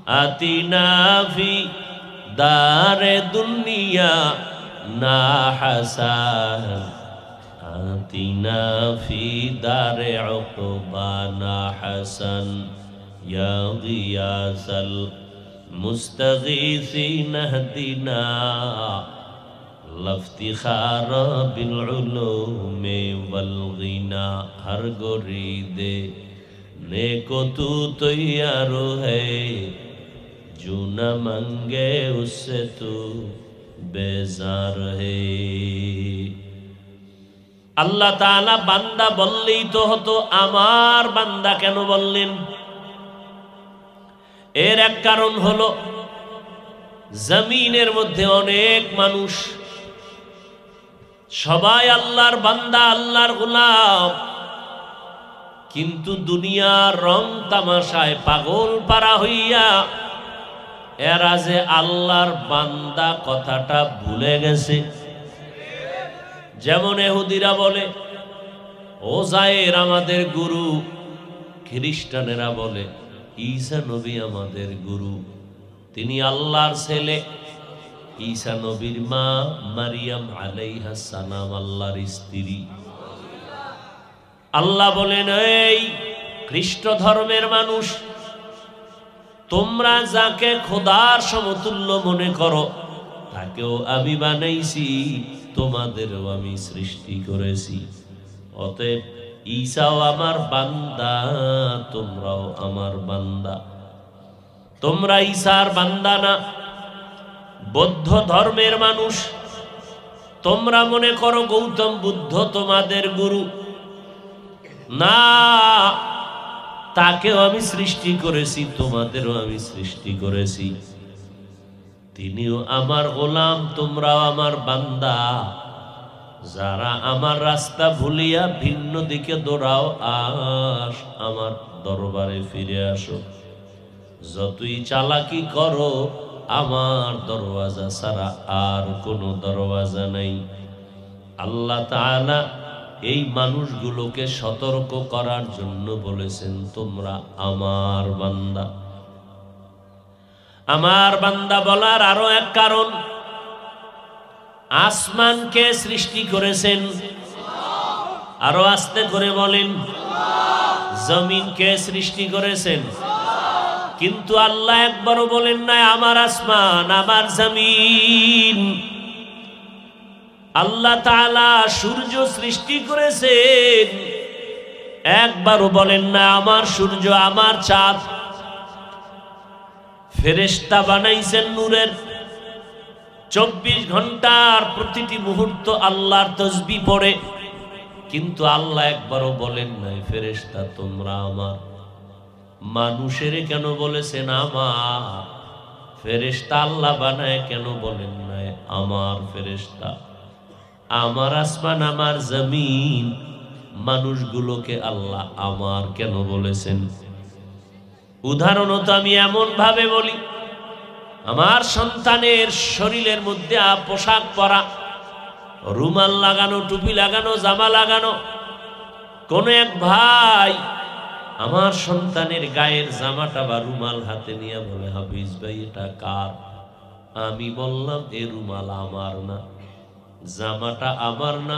আতিনা ফি দারে দুনিয়া না হাসান আতিনা ফি দারে উকবা না হাসান ইয়া গিয়াসাল মুস্তাগীসিন হদিনা লফতিখার বিল উলুমে ওয়াল গিনা হর গরিদে नेको तू तैयार है जो न मंगे उससे तू बेजार है। আল্লাহ তাআলা বান্দা বললেই তো হতো, আমার বান্দা কেন বললেন? এর এক কারণ হলো জমিনের মধ্যে অনেক মানুষ, সবাই আল্লাহর বান্দা, আল্লাহর গোলাম, কিন্তু দুনিয়ার রং তামাশায় পাগল পারা হইয়া এরা যে আল্লাহর বান্দা কথাটা ভুলে গেছে। যেমন ইহুদিরা বলে ওজায়ের আমাদের গুরু, খ্রিস্টানেরা বলে ঈসা নবী আমাদের গুরু, তিনি আল্লাহর ছেলে। ঈসা নবীর মা মারিয়াম আলাইহাস সালাম আল্লাহর স্ত্রী। আল্লাহ বলেন, এই খ্রিস্ট ধর্মের মানুষ, তোমরা যাকে খোদার সমতুল্য মনে করো তাকেও আমি বানাইছি, তোমাদেরও আমি সৃষ্টি করেছি। অতএব ঈসাও আমার বান্দা, তোমরাও আমার বান্দা। তোমরা ঈসার বান্দা না। বৌদ্ধ ধর্মের মানুষ, তোমরা মনে করো গৌতম বুদ্ধ তোমাদের গুরু, না, তাকেও আমি সৃষ্টি করেছি, তোমাদেরও আমি সৃষ্টি করেছি। তিনিও আমার গোলাম, তোমরাও আমার বান্দা। যারা আমার রাস্তা ভুলিয়া ভিন্ন দিকে দৌড়াও, আস আমার দরবারে ফিরে আসো। যতই চালাকি করো, আমার দরওয়াজা ছাড়া আর কোনো দরওয়াজা নাই। আল্লাহ তাআলা এই মানুষগুলোকে সতর্ক করার জন্য বলেছেন, তোমরা আমার বান্দা। আমার বান্দা বলার আরো এক কারণ, আসমানকে সৃষ্টি করেছেন, আরো আস্তে করে বলেন, জমিনকে সৃষ্টি করেছেন। কিন্তু আল্লাহ একবারও বলেন না আমার আসমান, আমার জমিন। আল্লাহ তাআলা সূর্য সৃষ্টি করেছেন, একবারও বলেন না আমার সূর্য, আমার চাঁদ। ফেরেশতা বানাইছেন নূরের, 24 ঘন্টার প্রতিটি মুহূর্ত আল্লাহর তাসবিহ পড়ে। কিন্তু আল্লাহ একবারও বলেন নাই ফেরেশতা তোমরা আমার। মানুষের কেন বলেছেন আমার? ফেরেশতা আল্লাহ বানায় কেন বলেন নাই আমার ফেরেশতা? আমার আসমান, আমার জমিন, মানুষগুলোকে আল্লাহ আমার কেন বলেছেন? উদাহরণত আমি এমন ভাবে বলি, আমার সন্তানের শরীরের মধ্যে পোশাক পরা, রুমাল লাগানো, টুপি লাগানো, জামা লাগানো। কোন এক ভাই আমার সন্তানের গায়ের জামাটা বা রুমাল হাতে নিয়ে বলে, হাফিজ ভাই এটা কার? আমি বললাম এ রুমাল আমার না, জামাটা আমার না।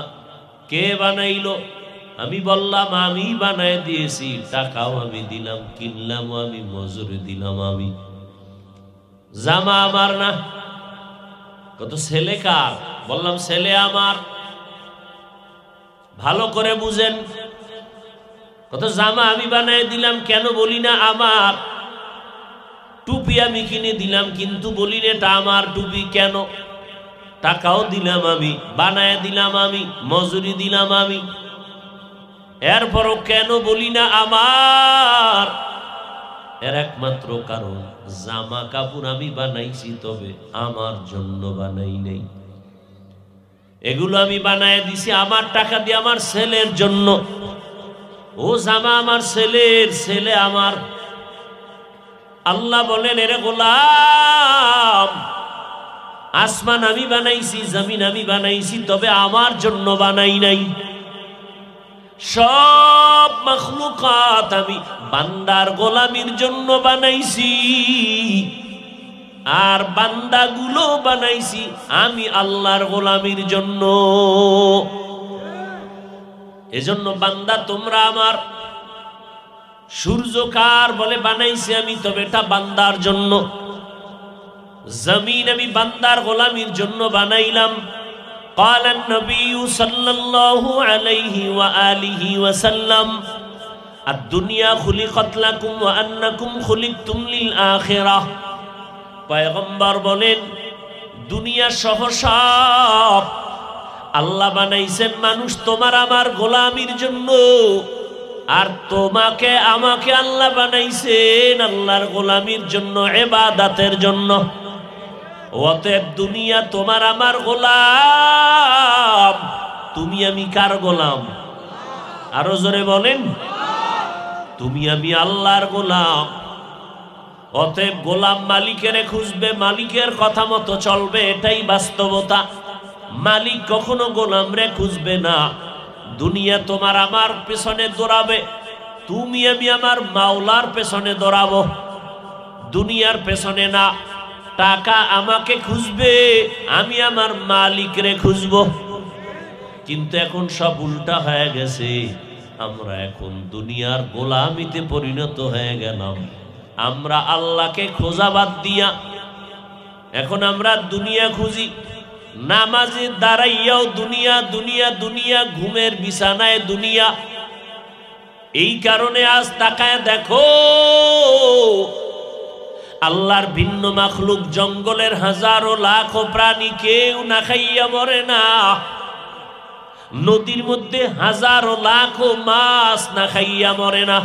কে বানাইলো? আমি বললাম আমি বানায় দিয়েছি, টাকাও আমি দিলাম, কিনলাম আমি, মজুরি দিলাম আমি। জামা আমার না। কত ছেলে কার? বললাম ছেলে আমার। ভালো করে বুঝেন। কত জামা আমি বানায় দিলাম, কেন বলি না আমার? টুপি আমি কিনে দিলাম, কিন্তু বলি না এটা আমার টুপি। কেন? টাকাও দিলাম আমি, বানায় দিলাম আমি, মজুরি দিলাম আমি, এরপরও কেন বলি না আমার? এর একমাত্র কারণ, জামা কাপড় আমি বানাইছি, তবে আমার জন্য বানাই নাই। এগুলো আমি বানায় দিছি আমার টাকা দিয়ে আমার ছেলের জন্য। ও জামা আমার ছেলের, ছেলে আমার। আল্লাহ বলেন, এরে গোলাম, আসমান আমি বানাইছি, জমিন আমি বানাইছি, তবে আমার জন্য বানাই নাই। সব মাখলুকাত আমি বান্দার গোলামির জন্য বানাইছি। আর বান্দাগুলো বানাইছি আমি আল্লাহর গোলামির জন্য। এজন্য বান্দা তোমরা আমার। সূর্য কার বলে বানাইছি আমি, তবে এটা বান্দার জন্য। জমিন আমি বান্দার গোলামির জন্য বানাইলাম। قال النبي صلى الله عليه وآله وسلم الدنيا خلقت لكم وأنكم خلقتم للآخرة। পয়গম্বর বলেন দুনিয়া সহ সব আল্লাহ বানাইছেন মানুষ তোমার আমার গোলামির জন্য, আর তোমাকে আমাকে আল্লাহ বানাইছেন আল্লাহর গোলামির জন্য, ইবাদতের জন্য। অতএব দুনিয়া তোমার আমার গোলাম, তুমি আমি কার গোলাম? আরো জোরে বলেন, তুমি আমি আল্লাহর গোলাম। অতএব গোলাম মালিকের খুঁজবে, মালিকের কথা মতো চলবে, এটাই বাস্তবতা। মালিক কখনো গোলাম রে খুঁজবে না। দুনিয়া তোমার আমার পেছনে দৌড়াবে, তুমি আমি আমার মাওলার পেছনে দৌড়াবো, দুনিয়ার পেছনে না। টাকা আমাকে খুঁজবে, আমি আমার মালিকরে খুঁজবো। কিন্তু এখন সব উল্টা হয়ে গেছে, আমরা এখন দুনিয়ার গোলামিতে পরিণত হয়ে গেলাম। আমরা আল্লাহকে খোঁজা বাদ দিয়া এখন আমরা দুনিয়া খুঁজি। নামাজে দাঁড়াইয়াও দুনিয়া দুনিয়া দুনিয়া, ঘুমের বিছানায় দুনিয়া। এই কারণে আজ তাকায় দেখো আল্লাহর ভিন্ন মাখলুক, জঙ্গলের হাজারো লাখো প্রাণী কেউ না খাইয়া মরে না। নদীর মধ্যে হাজারো লাখো মাছ না খাইয়া মরে না।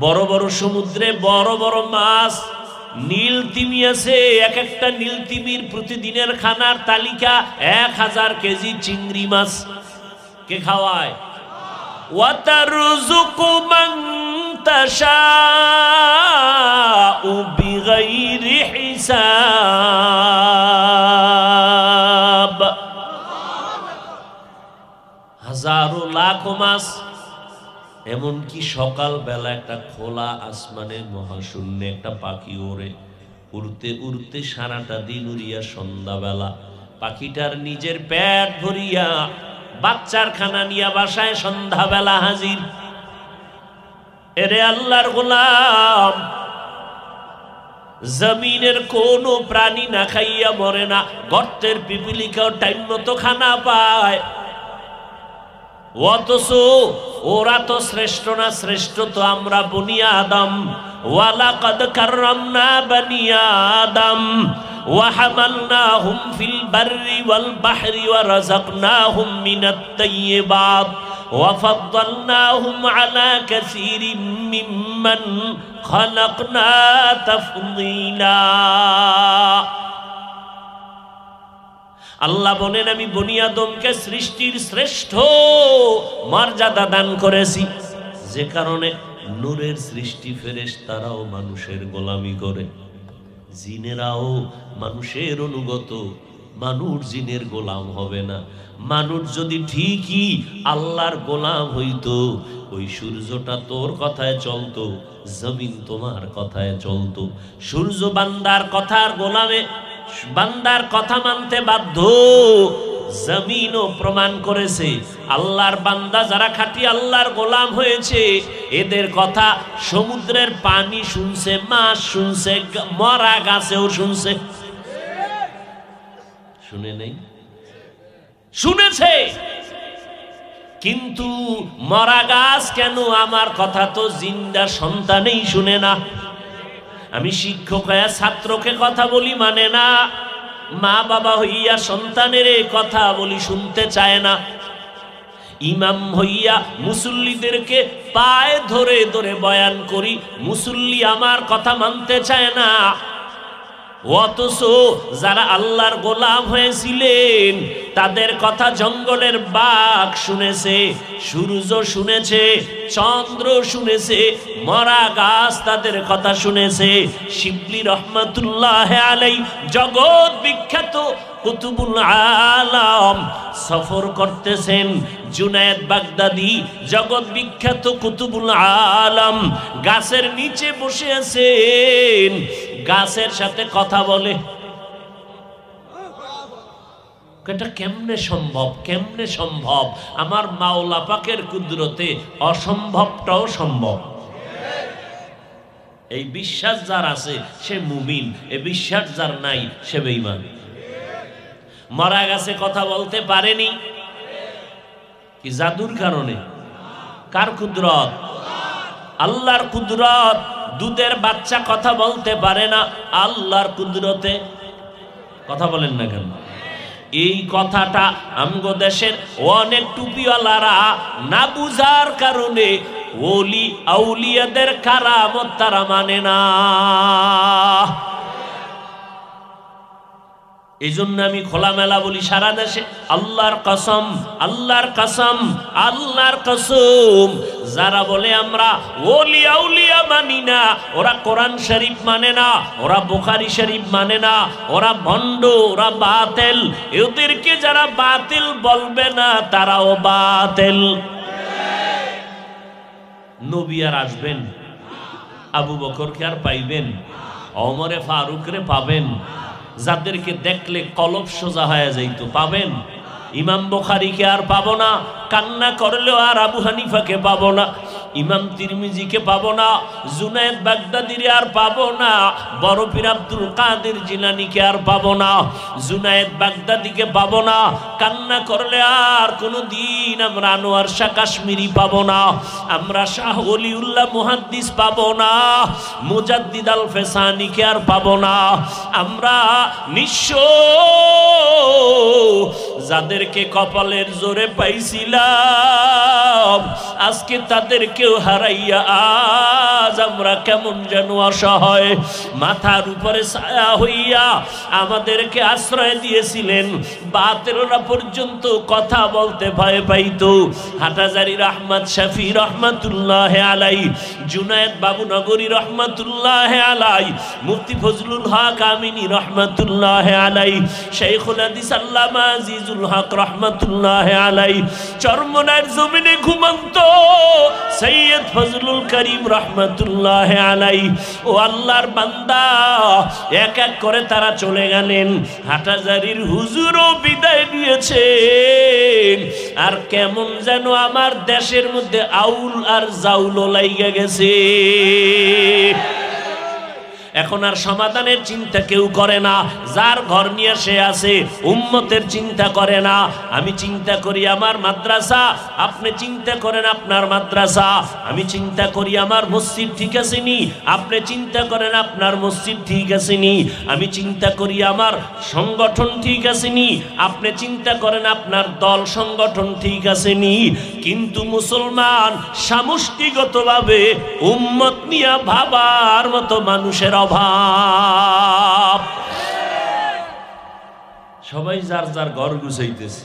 বড় বড় সমুদ্রে বড় বড় মাছ, নীল তিমি আছে, এক একটা নীল তিমির প্রতিদিনের খানার তালিকা 1000 কেজি চিংড়ি মাছ। কে খাওয়ায়? ওয়াতারযুকু মান তাশাউ বিগাইরি হিসাব। হাজারো লাখো মাছ। এমনকি সকাল বেলা একটা খোলা আসমানের মহাশূন্যে একটা পাখি ওড়ে, উড়তে উড়তে সারাটা দিন উড়িয়া সন্ধ্যাবেলা পাখিটার নিজের পেট ভরিয়া বাচ্চার খানা নিয়া বাসায় সন্ধ্যাবেলা হাজির। এরে আল্লাহর গোলাম, জমিনের কোন প্রাণী না খাইয়া মরে না। গর্তের পিপিলিকাও টাইম মতো খানা পায়, অথচ ওরা তো শ্রেষ্ঠ না, শ্রেষ্ঠ তো আমরা বনি আদম। ওয়ালাকাদ কাররামনা বনি আদম ওয়া হামালনাহুম ফিল বাররি ওয়াল বাহরি ওয়া রাযাকনাহুম মিনাত তাইয়্যিবাত ওয়া ফাদ্দালনাহুম আলা কাসীরিম মিম্মান খালাকনা তাফদীলা। আল্লাহ বলেন আমি বনি আদমকে সৃষ্টির শ্রেষ্ঠ মর্যাদা দান করেছি, যে কারণে নূরের সৃষ্টি ফেরেশতারাও মানুষের গোলামি করে, জিনেরাও মানুষের অনুগত। মানুষ জিনের গোলাম হবে না। মানুষ যদি ঠিকই আল্লাহর গোলাম হইতো, ওই সূর্যটা তোর কথায় চলতো, জমিন তোমার কথায় চলতো। সূর্য বান্দার কথার গোলামে, বান্দার কথা মানতে বাধ্য। জমিনও প্রমাণ করেছে আল্লাহর বান্দা যারা খাঁটি আল্লাহর গোলাম হয়েছে, এদের কথা সমুদ্রের পানি শুনছে, মাছ শুনছে, মরা গাছেও শুনছে। শুনে নেই? শুনেছে। কিন্তু মরা গাছ কেন আমার কথা তো জিন্দা সন্তানেই শুনে না। আমি শিক্ষক হইয়া ছাত্রকে কথা বলি মানে না, মা বাবা হইয়া সন্তানের এই কথা বলি শুনতে চায় না, ইমাম হইয়া মুসল্লিদেরকে পায়ে ধরে ধরে বয়ান করি, মুসল্লি আমার কথা মানতে চায় না। অথচ যারা আল্লাহর গোলাম হয়েছিলেন তাদের কথা জঙ্গলের বাঘ শুনেছে, সূর্য শুনেছে, চন্দ্র শুনেছে, মরা গাছ তাদের কথা শুনেছে। শিবলি রহমাতুল্লাহ আলাই জগৎ বিখ্যাত কুতুবুল আলম সফর করতেছেন। জুনায়েদ বাগদাদি জগৎ বিখ্যাত কুতুবুল আলম গাছের নিচে বসে আছেন। গাছের সাথে কথা বলে। এটা কেমনে সম্ভব? কেমনে সম্ভব? আমার মাওলা পাকের কুদরতে অসম্ভবটাও সম্ভব। এই বিশ্বাস যার আছে সে মুমিন, এই বিশ্বাস যার নাই সে বেঈমান। মরা গাছে কথা বলতে পারেনি কি জাদুর কারণে? কার কুদরত? আল্লাহর কুদরত। দুধের বাচ্চা কথা বলতে পারে না, আল্লাহর কুদরতে। কথা বলেন না কেন? এই কথাটা আমগো দেশের অনেক টুপিওয়ালারা না বুঝার কারণে ওলি আউলিয়াদের কারামত তারা মানে না। এই জন্য আমি খোলামেলা বলি সারা দেশে, আল্লাহর কসম, আল্লাহর কসম, আল্লাহর কসম, যারা বলে আমরা ওলি আউলিয়া মানি না, ওরা কোরআন শরীফ মানে না, ওরা বুখারী শরীফ মানে না, ওরা ভণ্ড, ওরা বাতিল। এদেরকে যারা বাতিল বলবে না তারাও বাতিল। নবী আর আসবেন? আবু বকরকে আর পাইবেন? ওমরে ফারুকরে পাবেন? যাদেরকে দেখলে কলব সোজা হয়ে যাইত পাবেন? ইমাম বুখারীকে আর পাবো না, কান্না করলেও আর আবু হানিফাকে পাবো না, ইমাম তিরমিজিকে পাবো না, জুনায়েদ বাগদাদিরে আর পাবো না, বড় পীর আব্দুল কাদের জিলানীকে আর পাবো না, জুনায়েদ বাগদাদিকে পাবো না। কান্না করলে আর কোনো দিন আমরা আনোয়ার শাহ কাশ্মীরি পাবো না, আমরা শাহ ওলিউল্লাহ মুহাদ্দিস পাবো না, মুজাদ্দিদ আল ফেসানিকে আর পাবো না। আমরা নিঃস্ব যাদেরকে কপালের জোরে পাইছিলাম আজকে তাদেরকেও হারাইয়া আজ আমরা কেমন যেন অসহায়। মাথার উপরে ছায়া হইয়া আমাদেরকে আশ্রয় দিয়েছিলেন, বাতেররা পর্যন্ত কথা বলতে ভয় পাইত। হাটাজারি রহমত শফি রহমতুল্লাহ আলাই, জুনায়েদ বাবু নগরী রহমতুল্লাহ আলাই, মুফতি ফজলুল হক আমিনী রহমতুল্লাহ আলাই, শাইখুল হাদিস আল্লামা আজিজুল হক রহমতুল্লাহ আলাই, চরমনার জমিনে ঘুমন্ত সৈয়দ ফজলুল করিম রহমতুল্লাহ আলাই। ও আল্লাহর বান্দা, এক এক করে তারা চলে গেলেন। হাটাজারির হুজুরও বিদায় নিয়েছেন। আর কেমন যেন আমার দেশের মধ্যে আউল আর জাউল লাইগা গেছে। এখন আর সমাধানের চিন্তা কেউ করে না, যার ঘর নিয়ে সে আছে, উম্মতের চিন্তা করে না। আমি চিন্তা করি আমার মাদ্রাসা, আপনি চিন্তা করেন আপনার মাদ্রাসা, আমি চিন্তা করি আমার মসজিদ ঠিক আছে নি, আপনি চিন্তা করেন আপনার মসজিদ ঠিক আছে নি, আমি চিন্তা করি আমার সংগঠন ঠিক আছে নি, আপনি চিন্তা করেন আপনার দল সংগঠন ঠিক আছে নি। কিন্তু মুসলমান সমষ্টিগতভাবে উম্মত নিয়ে ভাবার মতো মানুষের অভাব। সবাই যার যার ঘর গুছাইতেছে,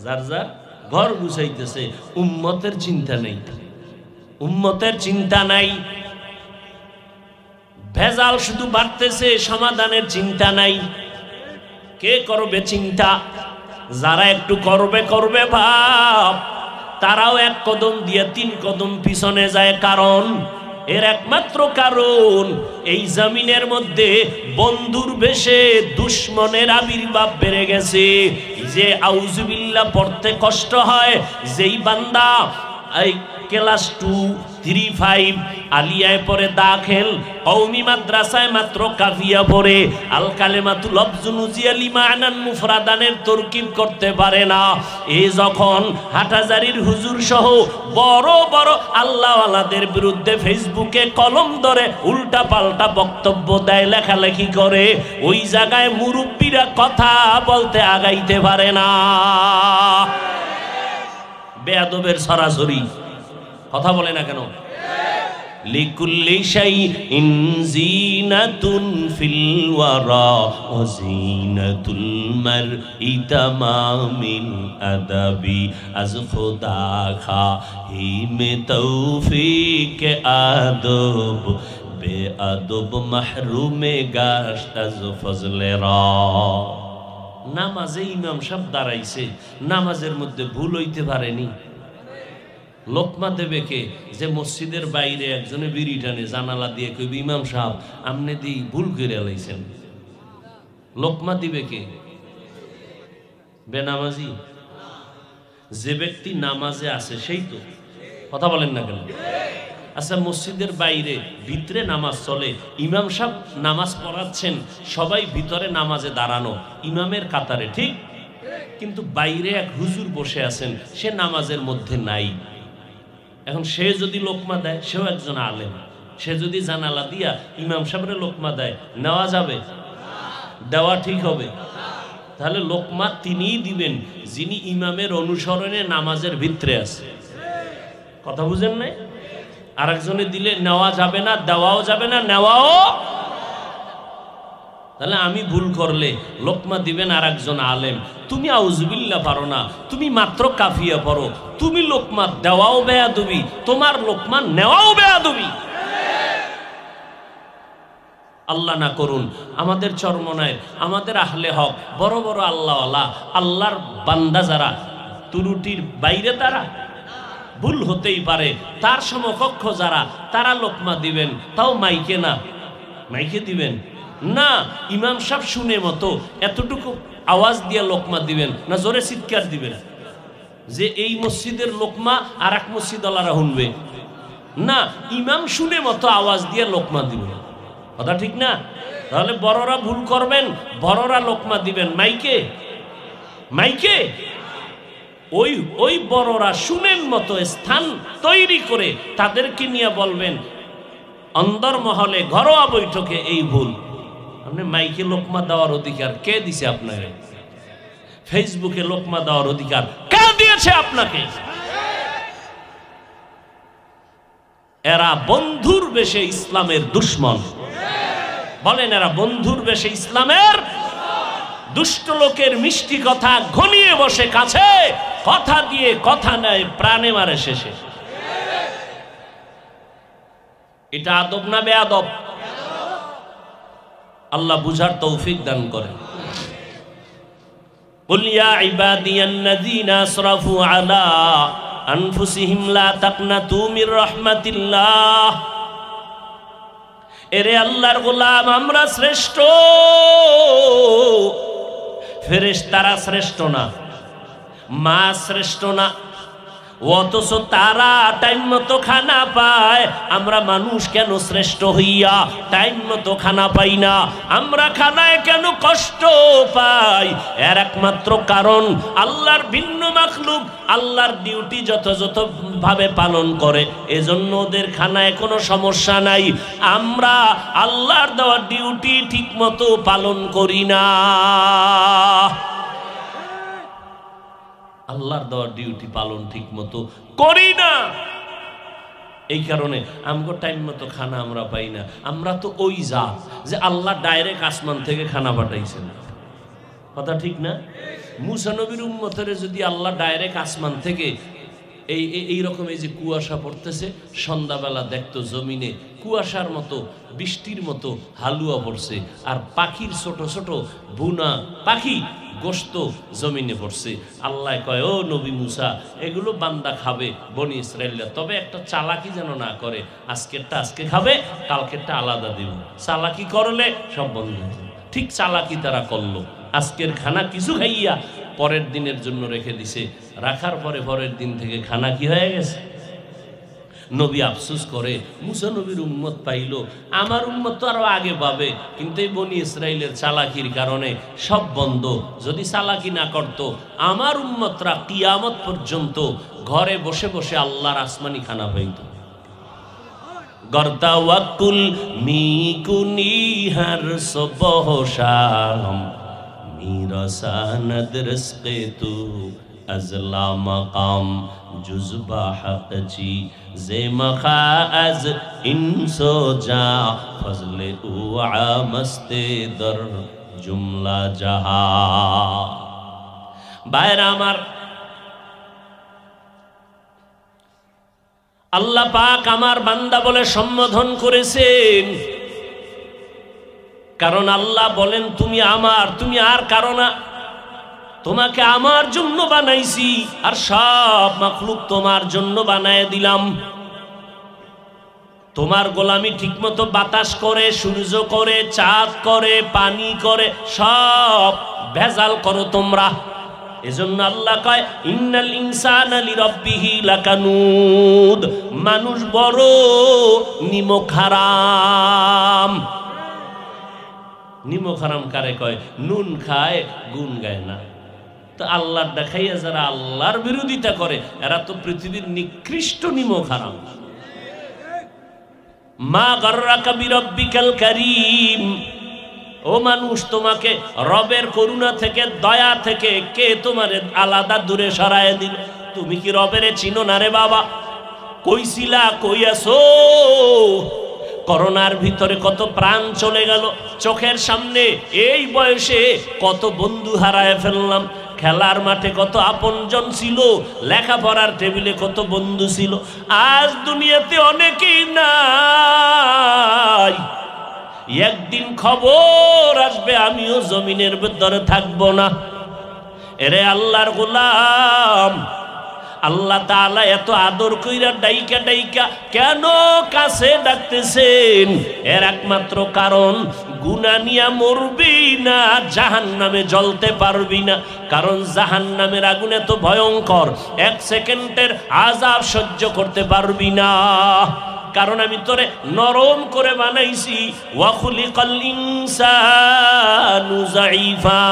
যার যার ঘর গুছাইতেছে, উম্মতের চিন্তা নেই, উম্মতের চিন্তা নাই। ভেজাল শুধু বাড়তেছে, সমাধানের চিন্তা নাই। কে করবে চিন্তা? যারা একটু করবে করবে ভাব, তারাও এক কদম দিয়ে 3 কদম পিছনে যায়। কারণ এর একমাত্র কারণ এই জমিনের মধ্যে বন্ধুর বেশে দুশ্মনের আবির্ভাব বেড়ে গেছে। যে আউযুবিল্লাহ পড়তে কষ্ট হয়, যেই বান্দা এই ক্লাস 2, 3, 5 আলিয়ায় পড়ে দাখিল, কওমি মাদ্রাসায় মাত্র কাফিয়া পড়ে, আল কালেমাতুল লফজুন উজিয়া লিমানান মুফরাদানের তরকিব করতে পারে না। এ যখন হাটাজারির হুজুর সহ বড় বড় আল্লাহওয়ালাদের বিরুদ্ধে ফেসবুকে কলম ধরে উল্টা পাল্টা বক্তব্য দেয়, লেখালেখি করে, ওই জায়গায় মুরব্বীরা কথা বলতে আগাইতে পারে না। বেয়াদবের সরাসরি কথা বলে না কেন? লিকুল্লি শাইইন জিনাতুন ফিল ওয়ারা ওয়া জিনাতুল মারই তামামিল আদাবি আজ খুদা খাহিমে তৌফিক আদব বেআদব মাহরুমে গাশত আজ ফজলে রা। নামাজে ইমাম সাহেব দাঁড়াইছে, নামাজের মধ্যে ভুল হইতে পারেনি? লোকমা দেবে কে? যে মসজিদের বাইরে একজনে বিড়ি টানে জানালা দিয়ে কইবে ইমাম সাহেব আপনি দি ভুল করে লাইছেন। লোকমা দিবে কে? বেনামাজি? যে ব্যক্তি নামাজে আছে সেই তো। কথা বলেন না কেন? আচ্ছা, মসজিদের বাইরে ভিতরে নামাজ চলে, ইমাম সাহেব নামাজ পড়াচ্ছেন, সবাই ভিতরে নামাজে দাঁড়ানো ইমামের কাতারে, ঠিক? কিন্তু বাইরে এক হুজুর বসে আছেন, সে নামাজের মধ্যে নাই। এখন সে যদি লোকমা দেয়, সেও একজন আলেম, সে যদি জানালা দিয়া ইমাম সাহেবের লোকমা দেয়, নেওয়া যাবে? দেওয়া ঠিক হবে? তাহলে লোকমা তিনিই দিবেন যিনি ইমামের অনুসরণে নামাজের ভিতরে আছে। কথা বুঝেন নাই? আর একজনে দিলে নেওয়া যাবে না, দেওয়াও যাবে না, নেওয়াও। তাহলে আমি ভুল করলে লোকমা দিবেন আর একজন আলেম। তুমি আউযুবিল্লাহ পারো না, তুমি মাত্র কাফিয়া পড়ো, তুমি লোকমা দেওয়াও বেয়াদবি, তোমার লোকমা নেওয়াও বেয়াদবি। আল্লাহ না করুন আমাদের চরমনায়, আমাদের আহলে হক, বড় বড় আল্লাহওয়ালা, আল্লাহর বান্দা যারা, ত্রুটির বাইরে তারা, ভুল হতেই পারে, তার সমকক্ষ যারা, তারা লোকমা দিবেন, তাও মাইকে না। মাইকে দিবেন না, ইমাম সাহেব শুনে মতো এতটুকু আওয়াজ দিয়ে লোকমা দিবেন না, জোরে চিৎকার দিবেন যে এই মসজিদের লোকমা আর এক মসজিদ আল্লাহরা শুনবে না, ইমাম শুনে মতো আওয়াজ দিয়ে লোকমা দিবেন। কথা ঠিক না? তাহলে বড়রা ভুল করবেন, বড়রা লোকমা দিবেন মাইকে। মাইকে ওই ওই বড়রা শুনেন মতো স্থান তৈরি করে তাদেরকে নিয়ে বলবেন অন্দর মহলে ঘরোয়া বৈঠকে এই ভুল। আপনি মাইকে লোকমা দেওয়ার অধিকার কে দিছে আপনাকে? ফেসবুকে লোকমা দেওয়ার অধিকার কে দিয়েছে আপনাকে? এরা বন্ধুর বেশে ইসলামের দুশ্মন। বলেন, এরা বন্ধুর বেশে ইসলামের দুষ্ট লোকের মিষ্টি কথা ঘনিয়ে বসে কাছে, কথা দিয়ে কথা নেয়, প্রাণে মারে শেষে। এটা আদব না বেয়াদব? আল্লাহ বুঝার তৌফিক দান করেন। কুল ইয়া ইবাদিয়াল্লাযীনা আসরাফু আলা আনফুসিহিম লা তাকনাতু মির রাহমাতিল্লাহ। এরে আল্লাহর গোলাম, আমরা শ্রেষ্ঠ, ফেরেশতারা শ্রেষ্ঠ না, মা শ্রেষ্ঠ না, অথচ তারা টাইম মতো খানা পায়। আমরা মানুষ কেন শ্রেষ্ঠ হইয়া টাইম মতো খানা পাই না? আমরা খানায় কেন কষ্ট পাই? এর একমাত্র কারণ আল্লাহর ভিন্ন মাখলুক আল্লাহর ডিউটি যথাযথভাবে পালন করে, এজন্য ওদের খানায় কোনো সমস্যা নাই। আমরা আল্লাহর দেওয়া ডিউটি ঠিক মতো পালন করি না। আল্লাহর দেওয়া ডিউটি পালন ঠিক মতো করি না, এই কারণে আমগো টাইম মতো খানা আমরা পাই না। আমরা তো ওই জাত যে আল্লাহ ডাইরেক্ট আসমান থেকে খানা পাঠাইছেন। কথা ঠিক না? মুসা নবীর উম্মতের যদি আল্লাহ ডাইরেক্ট আসমান থেকে এই রকম এই যে কুয়াশা পড়তেছে, সন্ধ্যাবেলা দেখতো জমিনে কুয়াশার মতো বৃষ্টির মতো হালুয়া পড়ছে, আর পাখির ছোট ছোট বুনা পাখি গোশত জমিনে পড়ছে। আল্লাহ কয়, ও নবী মুসা, এগুলো বান্দা খাবে, বনি ইসরাইলরা, তবে একটা চালাকি যেন না করে, আজকেরটা আজকে খাবে, কালকেরটা আলাদা দিব। চালাকি করলে সব বন্ধ। ঠিক চালাকি তারা করলো, আজকের খানা কিছু খাইয়া পরের দিনের জন্য রেখে দিছে, রাখার পরে পরের দিন থেকে খানা কি হয়ে গেছে? নবী আফসোস করে, মুসা নবীর উম্মত পাইল, আমার উম্মত তো আরো আগে পাবে, কিন্তু এই বনি ইসরাইলের চালাকির কারণে সব বন্ধ। যদি চালাকি না করত, আমার উম্মতরা কিয়ামত পর্যন্ত ঘরে বসে বসে আল্লাহর আসমানি খানা পাইত। গর্দা ওয়াকুল মিকুনি হার সবহশাম মিরাসানদ রিজকে তু আজলা মাকাম জুজবা হকজি জেমখা আজ ইনসো যা ফজলে উ আমস্তে দর জুমলা জাহা। বাইরে আমার, আল্লাহ পাক আমার বান্দা বলে সম্বোধন করেছেন, কারণ আল্লাহ বলেন তুমি আমার, তুমি আর কারো না। তোমাকে আমার জন্য বানাইছি আর সব মাখলুক তোমার জন্য বানায় দিলাম। তোমার গোলামি ঠিকমতো বাতাস করে, সূর্য করে, চাঁদ করে, পানি করে, সব ভেজাল করো তোমরা। এজন্য আল্লাহ কয় ইন্নাল ইনসানা লিরাব্বিহি লাকানুদ, মানুষ বড় নিমক হারাম। নিমক হারাম কারে কয়? নুন খায় গুণ গায় না। তো আল্লাহর দেখাইয়া যারা আল্লাহর বিরোধিতা করে এরা তো পৃথিবীর নিকৃষ্ট নিমক হারাম। মা গাররাকা বিরাব্বিকাল কারীম, ও মানুষ তোমাকে রবের করুণা থেকে, দয়া থেকে কে তোমার আলাদা দূরে সরায় দিল? তুমি কি রবেরে চিনো না রে বাবা? কইছিলা, কই আছো? করোনার ভিতরে কত প্রাণ চলে গেল চোখের সামনে। এই বয়সে কত বন্ধু হারায় ফেললাম। খেলার মাঠে কত আপনজন ছিল, লেখাপড়ার টেবিলে কত বন্ধু ছিল। আজ দুনিয়াতে অনেকেই নাই। একদিন খবর আসবে আমিও জমিনের ভিতরে থাকবো না। এরে আল্লাহর গোলাম, আল্লাহ তাআলা এত আদর কইরা ডাইকা ডাইকা কেন কাছে ডাকতেছেন? এর একমাত্র কারণ, গুনাহ নিয়া মরবি না, জাহান্নামে জ্বলতে পারবি না। কারণ জাহান্নামের আগুন এত ভয়ঙ্কর, এক সেকেন্ডের আযাব সহ্য করতে পারবি না। কারণ আমি তোরে নরম করে বানাইছি। ওয়া খুলিকাল ইনসানু যায়ীফা।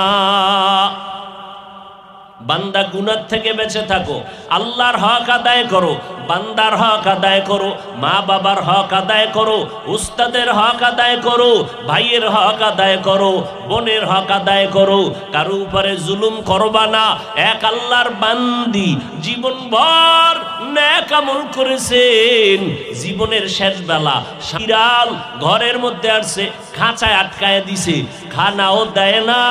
বান্দা গুনাহ থেকে বেঁচে থাকো, আল্লাহর হক আদায় করো, বান্দার হক আদায় করো, মা বাবার হক আদায় করো, উস্তাদের হক আদায় করো, ভাইয়ের হক আদায় করো, বোনের হক আদায় করো। কারো উপরে জুলুম করবা না। এক আল্লাহর বান্দি জীবনভর নেক আমল করেছেন, জীবনের শেষ বেলা বিড়াল ঘরের মধ্যে আসছে, খাঁচায় আটকায় দিছে, খানাও দেয় না,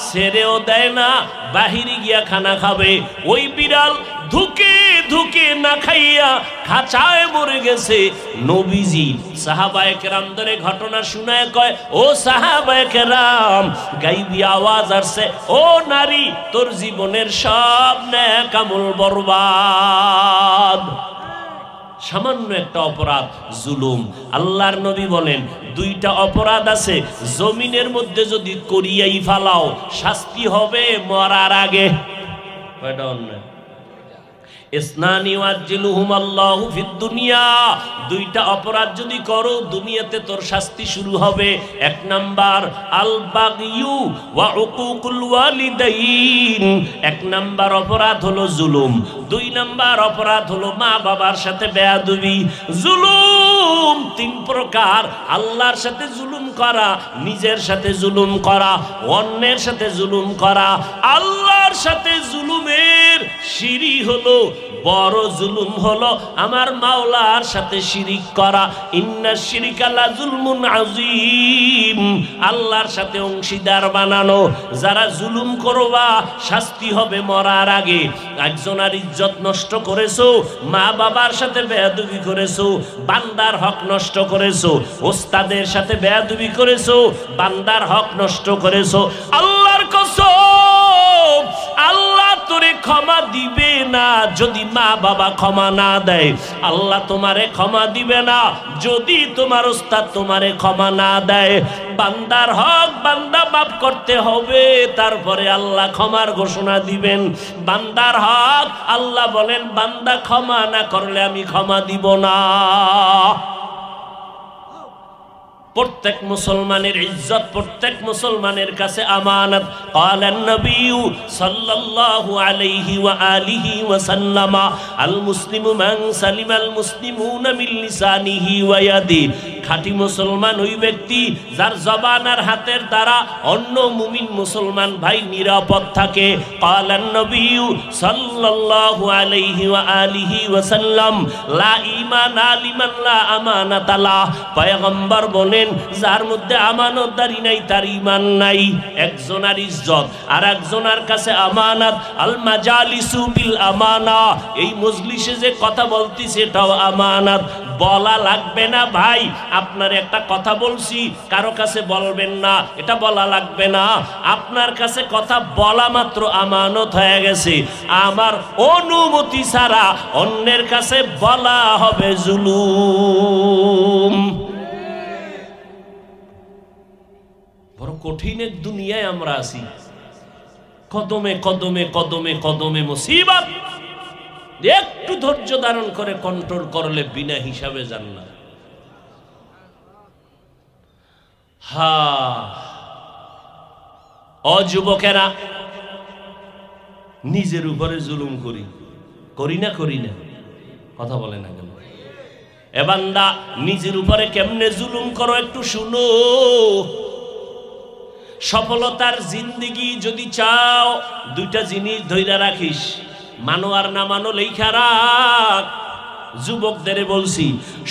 ছেড়েও দেয় না, বাহিরে গিয়া খানা খাবে। ওই বিড়াল ধুকে ধুকে না খাইয়া খাঁচায় মরে গেছে। নবীজি সাহাবায়ে কেরাম ধরে ঘটনা শুনায় কয়, ও সাহাবায়ে কেরাম, গাইবি আওয়াজ আসছে, ও নারী, তোর জীবনের সব নেক আমল বরবাদ। সামান্য একটা অপরাধ, জুলুম। আল্লাহর নবী বলেন দুইটা অপরাধ আছে, জমিনের মধ্যে যদি করিয়াই ফালাও শাস্তি হবে মরার আগে। কয়টা? অন্যায়। ইসনানি ওয়াজিলুহুম আল্লাহু ফিদ দুনিয়া, দুইটা অপরাধ যদি করো দুনিয়াতে তোর শাস্তি শুরু হবে। এক নাম্বার আল বাগিয়ু ওয়া উকুকুল ওয়ালিদাইন, এক নাম্বার অপরাধ হলো জুলুম। দুই নাম্বার অপরাধ হলো মা বাবার সাথে বেয়াদবি। জুলুম তিন প্রকার: আল্লাহর সাথে জুলুম করা, নিজের সাথে জুলুম করা, অন্যের সাথে জুলুম করা। আল্লাহর সাথে জুলুমের সিঁড়ি হলো, বড় জুলুম হলো আমার মাওলার সাথে শিরিক করা। ইন্নাশ শিরকা লা যুলমুন আযীম, আল্লাহর সাথে অংশীদার বানানো। যারা জুলুম করবা শাস্তি হবে মরার আগে। একজনের ইজ্জত নষ্ট করেছো, মা বাবার সাথে বেয়াদবি করেছো, বান্দার হক নষ্ট করেছো, ওস্তাদের সাথে বেয়াদবি করেছো, বান্দার হক নষ্ট করেছো। আল্লাহর কসম, আল্লাহ তোরে ক্ষমা দিবে না যদি মা বাবা ক্ষমা না দেয়। আল্লাহ তোমারে ক্ষমা দিবে না যদি তোমার ওস্তাদ তোমারে ক্ষমা না দেয়। বান্দার হক বান্দা মাফ করতে হবে, তারপরে আল্লাহ ক্ষমার ঘোষণা দিবেন। বান্দার হক আল্লাহ বলেন, বান্দা ক্ষমা না করলে আমি ক্ষমা দিব না। প্রত্যেক মুসলমানের ইজ্জত প্রত্যেক মুসলমানের কাছে আমানত। ক্বালান নবী সাল্লাল্লাহু আলাইহি ওয়া আলিহি ওয়া সাল্লামা, আল মুসলিমু মান সালিমাল মুসলিমুনা মিন লিসানিহি ওয়া ইয়াদিহি। খাঁটি মুসলমান ওই ব্যক্তি যার জবান আর হাতের দ্বারা অন্য মুমিন মুসলমান ভাই নিরাপদ থাকে। ক্বালান নবী সাল্লাল্লাহু আলাইহি ওয়া আলিহি ওয়া সাল্লাম, লা ঈমানা লিমান লা আমানাতা লাহ। পয়গম্বর বলেন, যার মধ্যে আমানতদারি নাই তার ঈমান নাই। একজনের ইজ্জত আর একজনের কাছে আমানত। আল মাজালিসু বিল আমানা, এই মজলিসে যে কথা বলতিছে এটাও আমানত। বলা লাগবে না ভাই। আপনার একটা কথা বলছি, কারো কাছে বলবেন না, এটা বলা লাগবে না। আপনার কাছে কথা বলা মাত্র আমানত হয়ে গেছে। আমার অনুমতি ছাড়া অন্যের কাছে বলা হবে জুলুম। বড় কঠিন এক দুনিয়ায় আমরা আছি। কদমে কদমে কদমে কদমে মুসিবত। একটু ধৈর্য ধারণ করে কন্ট্রোল করলে বিনা হিসাবে জান্নাত। যুবকেরা, নিজের উপরে জুলুম করি না কথা বলে না কেন? এ বান্দা, নিজের উপরে কেমনে জুলুম করো একটু শুনো। সফলতার জিন্দেগি যদি চাও, দুইটা জিনিস ধইরা রাখিস, মানো আর না মানো লেখা রাখ। যুবকদের বলছি,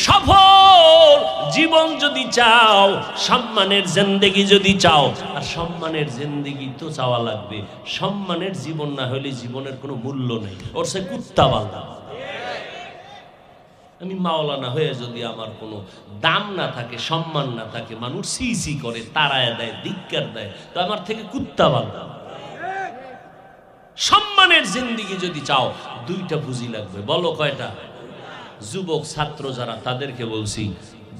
সফল জীবন যদি চাও, সম্মানের জিন্দেগি যদি চাও, আর সম্মানের জিন্দেগি তো চাওয়া লাগবে। সম্মানের জীবন না হলে জীবনের কোনো মূল্য নেই। ওর সে কুত্তা বান্দা। আমি মাওলানা হয়ে যদি আমার কোনো দাম না থাকে, সম্মান না থাকে, মানুষ সি করে, তাড়ায় দেয়, ধিক্কার দেয়, তো আমার থেকে কুত্তা বান্দা। সম্মানের জিন্দেগি যদি চাও, দুইটা পুঁজি লাগবে। বলো কয়টা? যুবক ছাত্র যারা, তাদেরকে বলছি,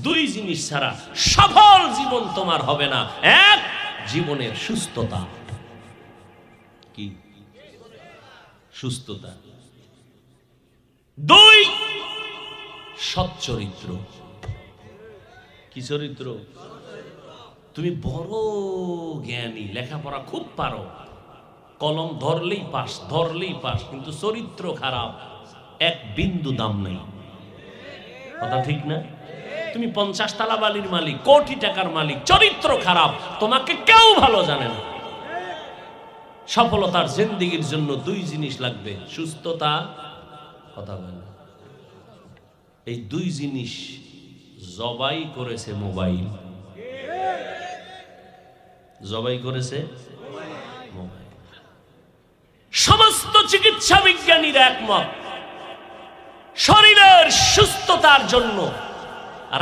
দুই জিনিস ছাড়া সফল জীবন তোমার হবে না। এক, জীবনের সুস্থতা। কি সুস্থতা? দুই, সৎ চরিত্র। কি চরিত্র? তুমি বড় জ্ঞানী, লেখাপড়া খুব পারো, কলম ধরলেই পাস, কিন্তু চরিত্র খারাপ, এক বিন্দু দাম নেই। কথা ঠিক না? তুমি 50 তালা বাড়ির মালিক, কোটি টাকার মালিক, চরিত্র খারাপ, তোমাকে কেউ ভালো জানে না। সফলতার জিন্দেগির জন্য দুই জিনিস লাগবে, সুস্থতা, কথা বলে। এই দুই জিনিস জবাই করেছে মোবাইল। জবাই করেছে মোবাইল। সমস্ত চিকিৎসা বিজ্ঞানীরা একমত, শরীরের সুস্থতার জন্য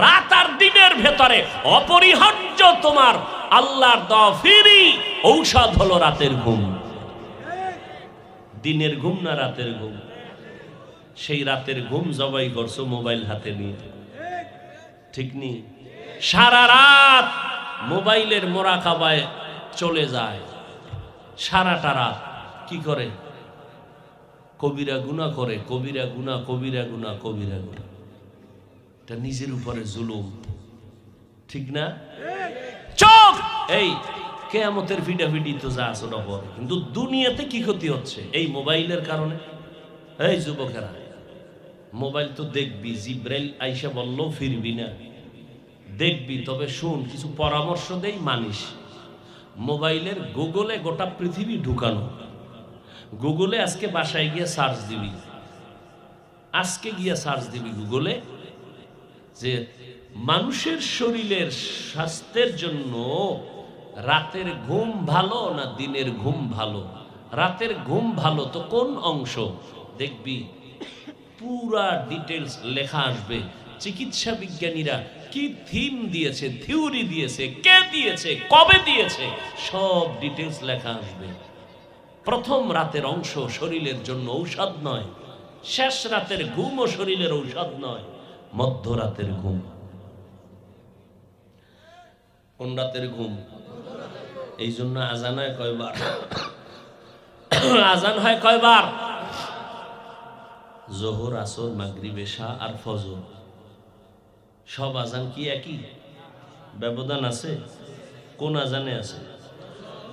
রাত আর দিনের ভেতরে অপরিহার্য তোমার আল্লাহর দেওয়া ফ্রি ঔষধ হলো রাতের ঘুম। দিনের ঘুম না রাতের ঘুম? সেই রাতের ঘুম জবাই করছো মোবাইল হাতে নিয়ে, ঠিক নেই? সারা রাত মোবাইলের মোরাকাবায় চলে যায়, সারাটা রাত কি করে? কবিরা গুনাহ করে, কবিরা গুনাহ। এটা নিজের উপরে জুলুম, ঠিক না? চোখ, এই কিয়ামতের ফিডাফিডি তো যা আছে ওটা পরে, কিন্তু দুনিয়াতে কি ক্ষতি হচ্ছে এই মোবাইলের কারণে? এই যুবকেরা, মোবাইল তো দেখবি, জিব্রাইল আইসা বললেও ফিরবি না, দেখবি। তবে শুন, কিছু পরামর্শ দেই, মানিস। মোবাইলের গুগলে গোটা পৃথিবী ঢুকানো। গুগলে আজকে বাসায় গিয়ে সার্চ দিবি, গুগলে যে মানুষের শরীরের স্বাস্থ্যের জন্য রাতের ঘুম ভালো না দিনের ঘুম ভালো? রাতের ঘুম ভালো তো কোন অংশ? দেখবি পুরা ডিটেলস লেখা আসবে। চিকিৎসা বিজ্ঞানীরা কি থিম দিয়েছে, থিওরি দিয়েছে, কে দিয়েছে, কবে দিয়েছে, সব ডিটেলস লেখা আসবে। প্রথম রাতের অংশ শরীরের জন্য ঔষধ নয়, শেষ রাতের ঘুমও শরীরের ঔষধ নয়, মধ্যরাতের ঘুম। কোন রাতের ঘুম? এই জন্য আজান হয় কয়বার? আজান হয় কয়বার? জোহর, আসর, মাগরিব, এশা আর ফজর। সব আজান কি একই? ব্যবধান আছে? কোন আজানে আছে?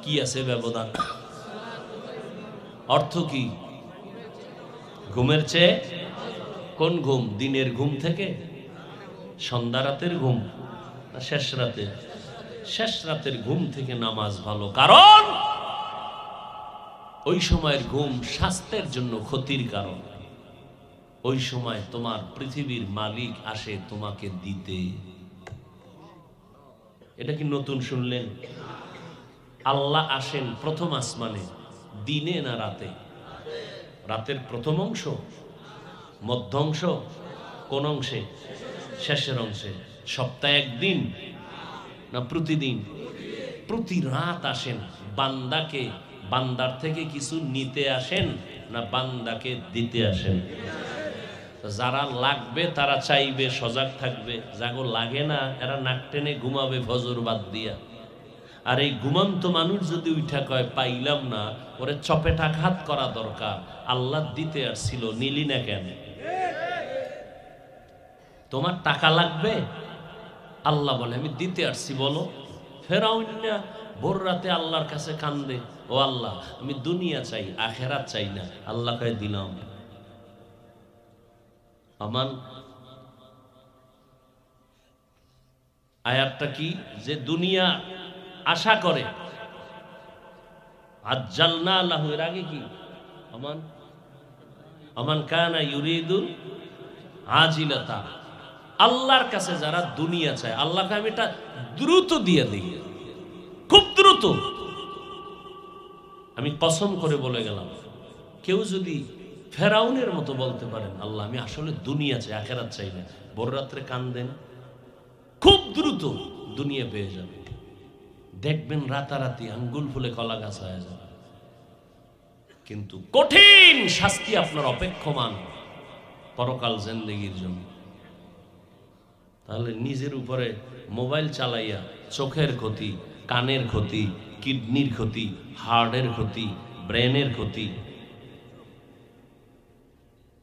কি আছে ব্যবধান? অর্থ কি? ঘুমের চেয়ে কোন ঘুম? দিনের ঘুম থেকে সন্ধ্যা রাতের ঘুম না শেষ রাতে? শেষ রাতের ঘুম থেকে নামাজ ভালো, কারণ ওই সময়ের ঘুম স্বাস্থ্যের জন্য ক্ষতির কারণ। ওই সময় তোমার পৃথিবীর মালিক আসে তোমাকে দিতে। এটা কি নতুন শুনলেন? আল্লাহ আসেন প্রথম আসমানে, দিনে না রাতে? রাতের প্রথম অংশ, মধ্য অংশ, কোন অংশে? শেষের অংশে। সপ্তাহে একদিন না প্রতিদিন? প্রতি রাত আসেন। বান্দাকে বান্দার থেকে কিছু নিতে আসেন না বান্দাকে দিতে আসেন? যারা লাগবে তারা চাইবে, সজাগ থাকবে। যাগো লাগে না এরা নাক টেনে ঘুমাবে ফজর বাদ দিয়া। আর এই ঘুমন্ত মানুষ যদি উঠা কয় পাইলাম না, ওরে চপেটাঘাত করা দরকার। আল্লাহ দিতে আসছিল, নিলি না কেন? তোমার টাকা লাগবে, আল্লাহ বলে আমি দিতে আসছি বলো। ফেরাউন না ভোর রাতে আল্লাহর কাছে কান্দে, ও আল্লাহ আমি দুনিয়া চাই, আখেরাত চাই না। আল্লাহ কয় দিলাম। আমান আয়াতটা কি? যে দুনিয়া আশা করে, আজ্জালনা লাহু, এর আগে কি? আমান আমান কানা ইউরিদুল আজিলাতা। আল্লাহর কাছে যারা দুনিয়া চায়, আল্লাহকে আমি এটা দ্রুত দিয়ে দিই, খুব দ্রুত। আমি কসম করে বলে গেলাম, কেউ যদি ফেরাউনের মতো বলতে পারেন আল্লাহ আমি আসলে দুনিয়া চাই, আখেরাত চাই না, ভোর রাত্রে কান্দেন, খুব দ্রুত দুনিয়া পেয়ে যাবে। দেখবেন রাতারাতি আঙ্গুল ফুলে কলা গাছ হয়ে যাবে। কিন্তু কঠিন শাস্তি আপনার অপেক্ষমান পরকাল জিন্দেগির জন্য। তাহলে নিজের উপরে মোবাইল চালাইয়া চোখের ক্ষতি, কানের ক্ষতি, কিডনির ক্ষতি, হার্টের ক্ষতি, ব্রেনের ক্ষতি,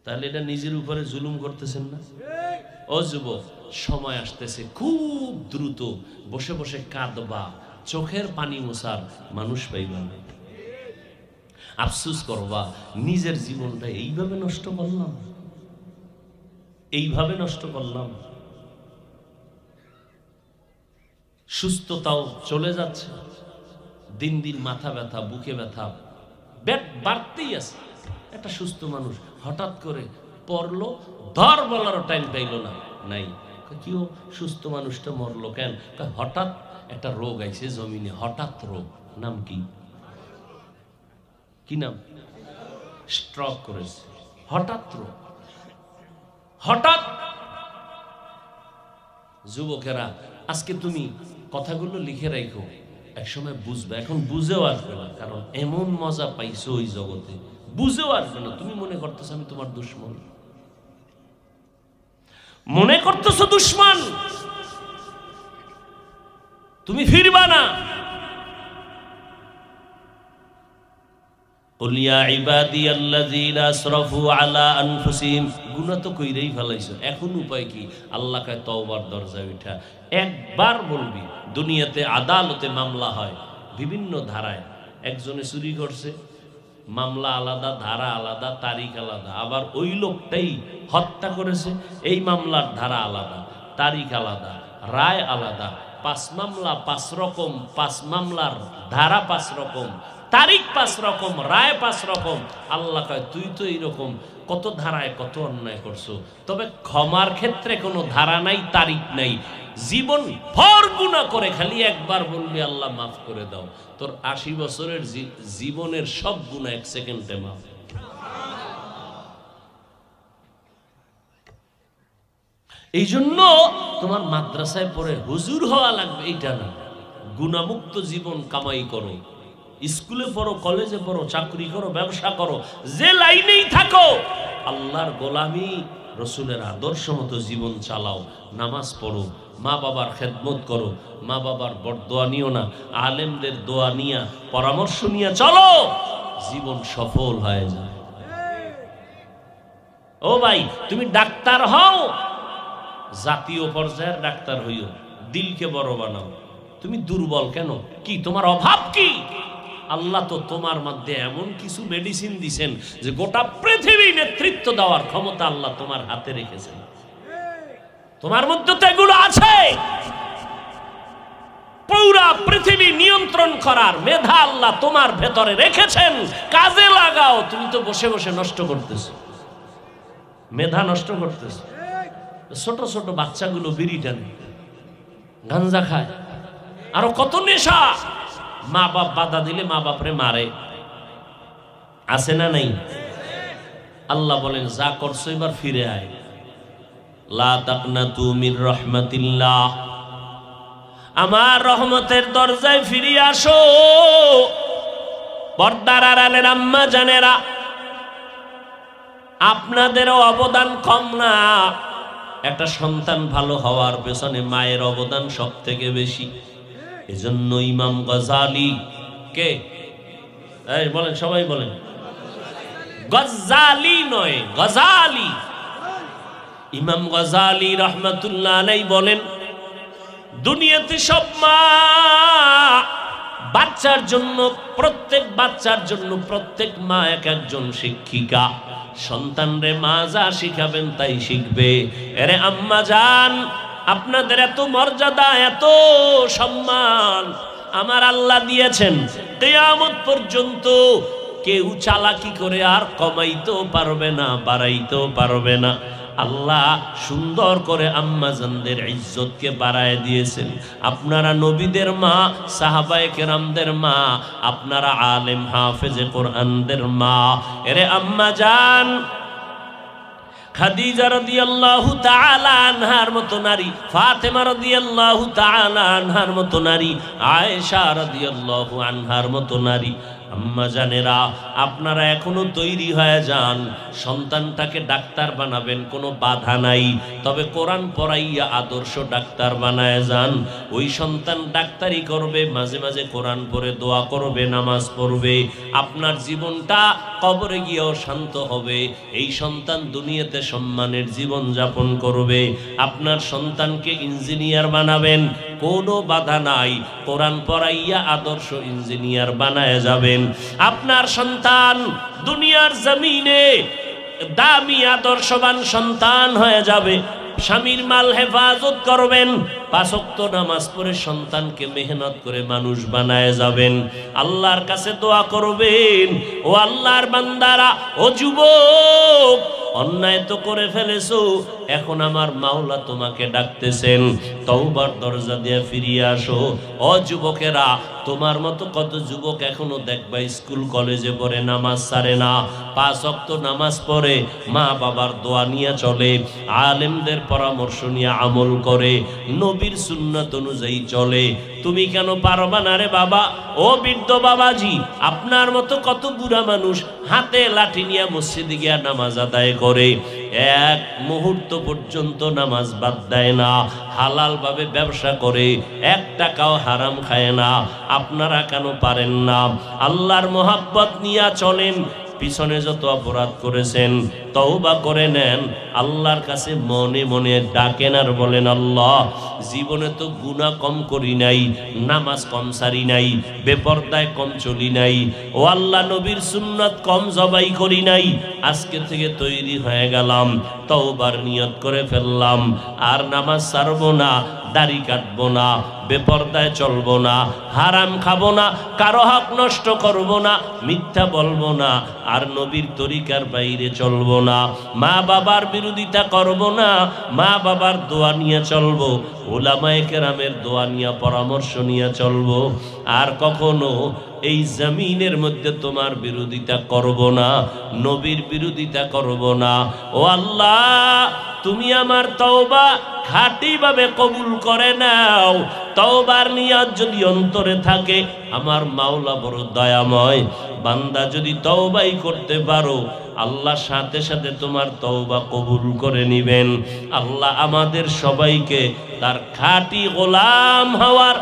তাহলে এটা নিজের উপরে জুলুম করতেছেন না? ও যুবক, সময় আসতেছে খুব দ্রুত বসে বসে কাঁদবা, চোখের পানি মোছার মানুষ পাইবা না। আফসোস করবা নিজের জীবনটা এইভাবে নষ্ট করলাম, এইভাবে নষ্ট করলাম। সুস্থতাও চলে যাচ্ছে, দিন দিন মাথা ব্যথা, বুকে ব্যথা বাড়তেই আছে। একটা সুস্থ মানুষ হঠাৎ করে পড়লো, ধর বলারও টাইম পাইল না, নাই। কেউ সুস্থ মানুষটা মরলো কেন? হঠাৎ একটা রোগ আইছে জমিনে, হঠাৎ রোগ। নাম কি? কি নাম? স্ট্রোক করেছে। হঠাৎ রোগ, হঠাৎ। যুবকেরা আজকে তুমি কথাগুলো লিখে রাখো, একসময় বুঝবে। এখন বুঝেও আসবে না, কারণ এমন মজা পাইছো ওই জগতে, বুঝেও আসবে না। তুমি মনে করতেছো আমি তোমার দুশ্মন, মনে করতেছো দুশ্মন, তুমি ফিরবা না। কুল ইয়া ইবাদিয়াল্লাযীনা আসরাফু আলা আনফুসিহিম, গুনাহ তো কইরাই ফেলাইছো, এখন উপায় কি? আল্লাহ কয় তওবার দরজায় উঠা একবার বলবি। দুনিয়াতে আদালতে মামলা হয় বিভিন্ন ধারায়, একজনে চুরি করছে, মামলা আলাদা, ধারা আলাদা, তারিখ আলাদা। আবার ওই লোকটাই হত্যা করেছে, এই মামলার ধারা আলাদা, তারিখ আলাদা, রায় আলাদা। 5 মামলা 5 রকম, 5 মামলার ধারা 5 রকম, তারিখ 5 রকম, রায় 5 রকম। আল্লাহ কয় তুই তো এইরকম কত ধারায় কত অন্যায় করছো, তবে ক্ষমার ক্ষেত্রে কোনো ধারা নাই, তারিখ নাই। জীবন ভর গুনাহ করে খালি একবার বলবি আল্লাহ মাফ করে দাও, তোর 80 বছরের জীবনের সব গুনাহ 1 সেকেন্ডে মাফ। এই জন্য তোমার মাদ্রাসায় পড়ে হুজুর হওয়া লাগবে এইটা না, গুনাহমুক্ত জীবন কামাই করো। স্কুলে পড়ো, কলেজে পড়ো, চাকরি করো, ব্যবসা করো, যে লাইনেই থাকো, আল্লাহর গোলামি, রসুলের আদর্শ মতো জীবন চালাও। নামাজ পড়ো, মা বাবার খেদমত করো, মা বাবার বরদোয়া নিও না, আলেমদের দোয়া নিয়া, পরামর্শ নিয়ে চলো, জীবন সফল হয়ে যায়। ও ভাই, তুমি ডাক্তার হও, জাতীয় পর্যায়ের ডাক্তার হইও, দিলকে বড় বানাও। তুমি দুর্বল কেন? কি তোমার অভাব কি? আল্লাহ তো তোমার মধ্যে এমন কিছু মেডিসিন দিছেন যে গোটা পৃথিবী নেতৃত্ব দেওয়ার ক্ষমতা আল্লাহ তোমার হাতে রেখেছেন। তোমার মধ্যে তো এগুলো আছে, পুরা পৃথিবী নিয়ন্ত্রণ করার মেধা আল্লাহ তোমার ভেতরে রেখেছেন, কাজে লাগাও। তুমি তো বসে বসে নষ্ট করতেছো, মেধা নষ্ট করতেছো। ছোট ছোট বাচ্চাগুলো বিড়ি টানে, গাঞ্জা খায়, আরো কত নেশা। মা বাপ বাধা দিলে মা বাপরে মারে, আছে না নাই? আল্লাহ বলেন যা করছো এবার ফিরে আয়। লা তাকনাতু মির রাহমাতিল্লাহ, আমার রহমতের দরজায় ফিরে আসো। পর্দার আড়ালের আম্মা জানেরা, আপনাদেরও অবদান কম না। একটা সন্তান ভালো হওয়ার পেছনে মায়ের অবদান সব থেকে বেশি। এজন্য ইমাম গজালি, কে এই বলেন, সবাই বলেন, গজালি নয় গজালি, ইমাম গজালি রহমাতুল্লাহ আলাইহি বলেন, দুনিয়াতে সব মা বাচ্চার জন্য, প্রত্যেক বাচ্চার জন্য প্রত্যেক মা এক একজন শিক্ষিকা। সন্তানরে মা যা শিখাবেন তাই শিখবে। এরে আম্মা জান, আপনাদের এত মর্যাদা, এত সম্মান আমার আল্লাহ দিয়েছেন, কিয়ামত পর্যন্ত কেউ চালাকি করে আর কমাইতেও পারবে না, বাড়াইতেও পারবে না। আল্লাহ সুন্দর করে আম্মাজানদের ইজ্জতকে বাড়ায় দিয়েছেন। আপনারা নবীদের মা, সাহাবায়ে কেরামদের মা, আপনারা আলেম হাফেজে কোরআনদের মা। এরে আম্মাজান, খাদিজা রাদিয়াল্লাহু তাআলা আনহার মতো নারী, ফাতেমা রাদিয়াল্লাহু তাআলা আনহার মতো নারী, আয়েশা রাদিয়াল্লাহু আনহার মতো নারী। আম্মা জানেরা, আপনারা এখনো তৈরি হয়ে যান। সন্তানটাকে ডাক্তার বানাবেন, কোনো বাধা নাই, তবে কোরআন পড়াইয়া আদর্শ ডাক্তার বানায় যান। ওই সন্তান ডাক্তারি করবে, মাঝে মাঝে কোরআন পড়ে দোয়া করবে, নামাজ পড়বে। আপনার জীবনটা কবরে গিয়েও শান্ত হবে। এই সন্তান দুনিয়াতে সম্মানের জীবন যাপন করবে। আপনার সন্তানকে ইঞ্জিনিয়ার বানাবেন, কোনো বাধা নাই, কোরআন পড়াইয়া আদর্শ ইঞ্জিনিয়ার বানায় যাবেন। আপনার সন্তান দুনিয়ার জমিনে দামি আদর্শবান সন্তান হয়ে যাবে। স্বামীর মাল হেফাজত করবেন, 5 ওয়াক্ত নামাজ পড়ে সন্তানকে মেহনত করে মানুষ বানায় যাবেন। আল্লাহর কাছে দোয়া করবেন, ও আল্লাহর বান্দারা, ও যুবক, অন্যায় তো করে ফেলেছো, এখন আমার মাওলা তোমাকে ডাকতেছেন, তওবার দরজা দিয়ে ফিরিয়ে আসো। ও যুবকেরা, তোমার মতো কত যুবক এখনো দেখবা স্কুল কলেজে পড়ে নামাজ ছাড়ে না, 5 ওয়াক্ত নামাজ পড়ে, মা বাবার দোয়া নিয়ে চলে, আলেমদের পরামর্শ নিয়ে আমল করে, নবীর সুন্নাত অনুযায়ী চলে। তুমি কেন পারবা না রে বাবা? ও বৃদ্ধ বাবাজি, আপনার মতো কত বুড়া মানুষ হাতে লাঠি নিয়ে মসজিদে গিয়া নামাজ আদায় করে, এক মুহূর্ত পর্যন্ত নামাজ বাদ দেয় না, হালাল ভাবে ব্যবসা করে, 1 টাকাও হারাম খায় না। আপনারা কেন পারেন না? আল্লাহর মোহাব্বত নিয়ে চলেন। পিছনে যত অপরাধ করেছেন তওবা করে নেন, আল্লাহর কাছে মনে মনে ডাকেন আর বলেন, আল্লাহ, জীবনে তো গুনাহ কম করি নাই, নামাজ কম সারি নাই, বেপরদায় কম চলি নাই, ও আল্লাহ, নবীর সুন্নাত কম জবাই করি নাই। আজকে থেকে তৈরি হয়ে গেলাম, তওবার নিয়ত করে ফেললাম, আর নামাজ ছাড়বো না, দাড়ি কাটবো না, বেপরদায় চলবো না, হারাম খাবো না, কারো হক নষ্ট করবো না, মিথ্যা বলবো না, আর নবীর তরিকার বাইরে চলবো না, মা বাবার বিরোধিতা করবো না, মা বাবার দোয়া নিয়ে চলবো, উলামায়ে কেরামের দোয়া নিয়ে পরামর্শ নিয়ে চলবো, আর কখনো এই জমিনের মধ্যে তোমার বিরোধিতা করব না, নবীর বিরোধিতা করব না। ও আল্লাহ, তুমি আমার তওবা খাঁটিভাবে কবুল করে নাও। তওবার নিয়ত যদি অন্তরে থাকে, আমার মাওলা বড় দয়াময়, বান্দা যদি তওবাই করতে পারো, আল্লাহ সাথে সাথে তোমার তওবা কবুল করে নিবেন। আল্লাহ আমাদের সবাইকে তার খাঁটি গোলাম হওয়ার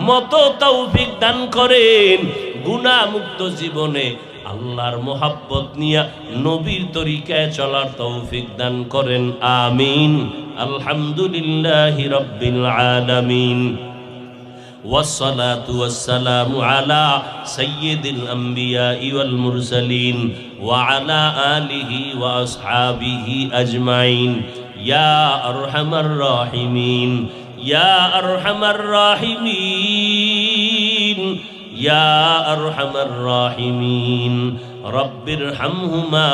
মতো তৌফিক দান করেন। গুনাহ মুক্ত জীবনে আল্লাহর মোহাব্বত নিয়ে নবীর তরিকায় চলার তৌফিক দান করেন। আমিন। আলহামদুলিল্লাহি রাব্বিল আলামিন। والصلاة والسلام على سيد الأنبياء والمرسلين وعلى آله وأصحابه أجمعين يا أرحم الراحمين يا أرحم الراحمين يا أرحم الراحمين رب ارحمهما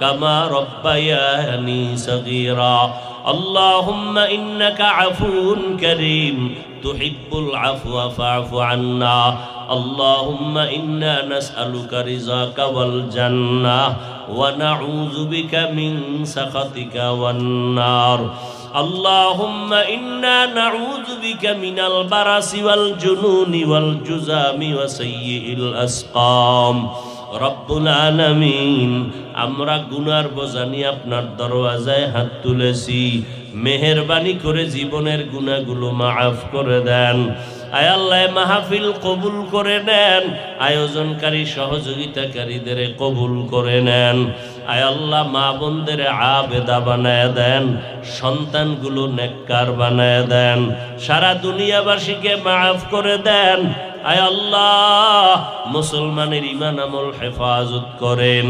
كما ربياني صغيرا اللهم إنك عفو كريم تحب العفو فاعف عنا اللهم إنا نسألك رضاك والجنة ونعوذ بك من سخطك والنار আল্লাহুম্মা ইন্না নাউযু বিকা মিনাল বারাসি ওয়াল জুনুনি ওয়াল জুযামি ওয়া সাইয়্যিল আসকাম। রব্বুল আলামিন, আমরা গুনার বোঝা নিয়ে আপনার দরওয়াজায় হাত তুলেছি, মেহেরবানি করে জীবনের গুনাহগুলো মাফ করে দেন। আয় আল্লাহ, মাহফিল কবুল করে নেন, আয়োজনকারী সহযোগিতাকারীদের কবুল করে নেন। আয় আল্লাহ, মা বোনদের আবেদা বানায় দেন, সন্তানগুলো নেককার বানায় দেন, সারা দুনিয়াবাসীকে মাফ করে দেন। আয় আল্লাহ, মুসলমানের ঈমান আমল হেফাজত করেন।